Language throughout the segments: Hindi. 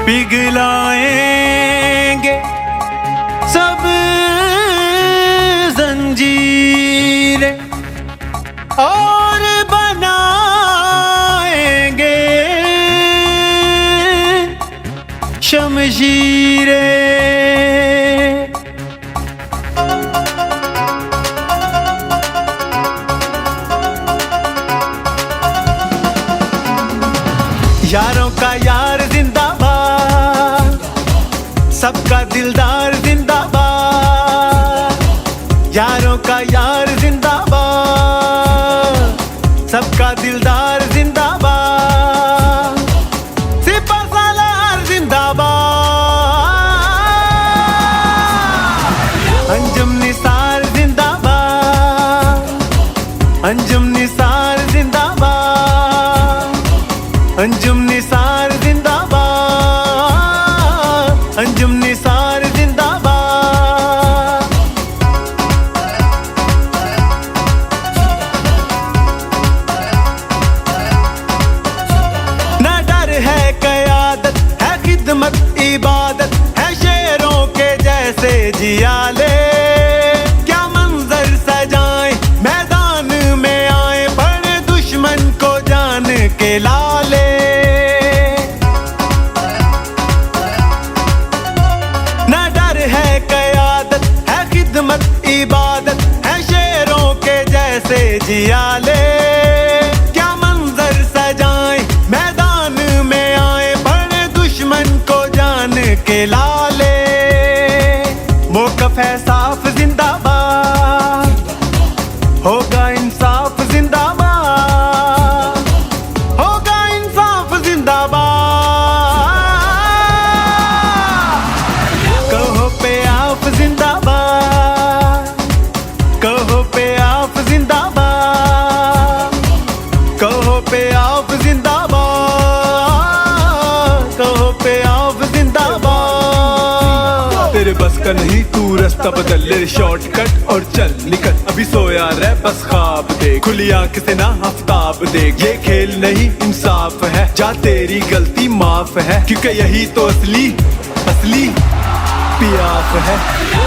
पिघलाएंगे सब जंजीरें और बनाएंगे शमशीरें। यारों का यार जिंदाबाद, सबका दिलदार जिंदाबाद। यारों का यार जिंदाबाद, सबका दिलदार जिंदाबाद। सिपा सालार जिंदाबाद। अंजुम निसार जिंदाबाद, अंजुम निसार जिंदाबाद। अंजुम निसार जिंदाबाद, अंजुम निसार जिंदाबाद। ना डर है क़यादत, है खिदमत इबादत, है शेरों के जैसे जियाले। क्या मंजर सजाएं मैदान में आए, पड़े दुश्मन को जान के लाले। ना डर है क़यादत, है खिदमत इबादत, है शेरों के जैसे जियाले। क्या मंजर सजाएं मैदान में आए, पड़े दुश्मन को जान के लाले। मौक़िफ़ है साफ जिंदाबाद, होगा इंसाफ जिंदाबाद, होगा इंसाफ जिंदाबाद। कहो पे आप जिंदाबाद, कहो पे आप जिंदाबाद, कहो पे आप जिंदाबाद, कहो पे आप जिंदाबाद। तेरे बस का नहीं तू रास्ता बदल ले, शॉर्टकट और चल निकल। अभी सोया रह बस ख्वाब देख, खुली आंख से ना आफ्ताब देख। ये खेल नहीं इंसाफ है, जा तेरी गलती माफ है, क्योंकि यही तो असली असली पियाफ है।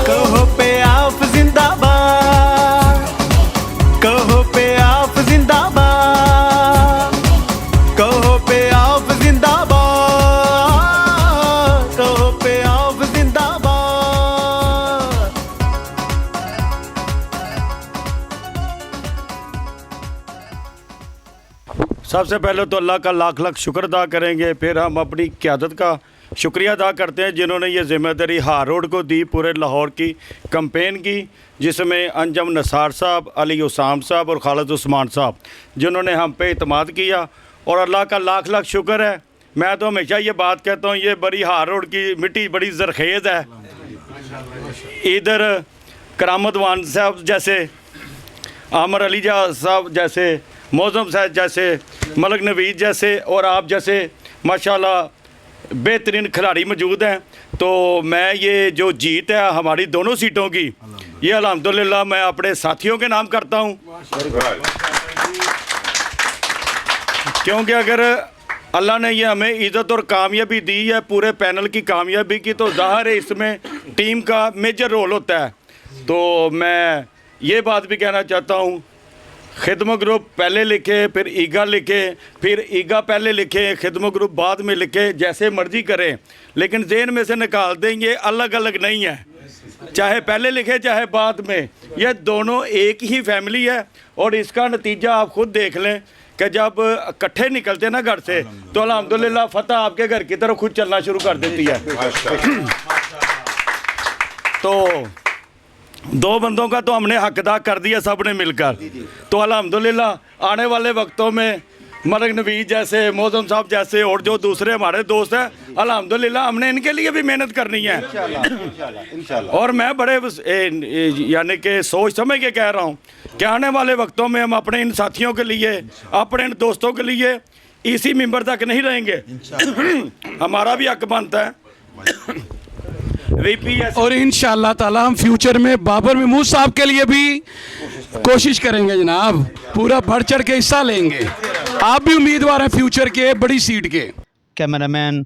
कहो पे आप जिंदाबाद, कहो पे आप जिंदाबाद, कहो पे आप जिंदाबाद, कहो पे आप जिंदाबाद। सबसे पहले तो अल्लाह का लाख लाख शुक्र अदा करेंगे, फिर हम अपनी क़यादत का शुक्रिया अदा करते हैं जिन्होंने ये ज़िम्मेदारी हार रोड को दी, पूरे लाहौर की कैंपेन की, जिसमें अंजम नसार साहब, अली उसाम साहब और खालिद उस्मान साहब, जिन्होंने हम पे इत्मीनान किया। और अल्लाह का लाख लाख शुक्र है। मैं तो हमेशा ये बात कहता हूँ, ये बड़ी हार रोड की मिट्टी बड़ी ज़रखेज़ है। इधर करामत वान साहब जैसे, आमर अली साहब जैसे, मौज़म साहब जैसे, मलक नवीद जैसे और आप जैसे माशाल्लाह बेहतरीन खिलाड़ी मौजूद हैं। तो मैं ये जो जीत है हमारी दोनों सीटों की, ये अल्हम्दुलिल्लाह मैं अपने साथियों के नाम करता हूँ, क्योंकि अगर अल्लाह ने ये हमें इज़्ज़त और कामयाबी दी है, पूरे पैनल की कामयाबी की, तो ज़ाहिर है इसमें टीम का मेजर रोल होता है। तो मैं ये बात भी कहना चाहता हूँ, खिदमत ग्रुप पहले लिखे, फिर ईगा लिखे, फिर ईगा पहले लिखे, खिदमत ग्रुप बाद में लिखे, जैसे मर्जी करें, लेकिन ज़हन में से निकाल दें ये अलग अलग नहीं है। चाहे पहले लिखे चाहे बाद में, ये दोनों एक ही फैमिली है। और इसका नतीजा आप खुद देख लें कि जब इकट्ठे निकलते ना घर से, तो अल्हम्दुलिल्लाह फतह आपके घर की तरफ खुद चलना शुरू कर देती है। तो दो बंदों का तो हमने हक अदा कर दिया सब ने मिलकर। तो अल्हम्दुलिल्लाह आने वाले वक्तों में मलक नवीद जैसे, मौज़म साहब जैसे और जो दूसरे हमारे दोस्त हैं, अल्हम्दुलिल्लाह हमने इनके लिए भी मेहनत करनी है इंशाल्लाह। और मैं बड़े यानी कि सोच समझ के कह रहा हूँ कि आने वाले वक्तों में हम अपने इन साथियों के लिए, अपने इन दोस्तों के लिए इसी मिंबर तक नहीं रहेंगे, हमारा भी हक बनता है। और इंशाअल्लाह ताला हम फ्यूचर में बाबर महमूद साहब के लिए भी कोशिश करेंगे जनाब, पूरा बढ़ चढ़ के हिस्सा लेंगे। आप भी उम्मीदवार हैं फ्यूचर के बड़ी सीट के। कैमरामैन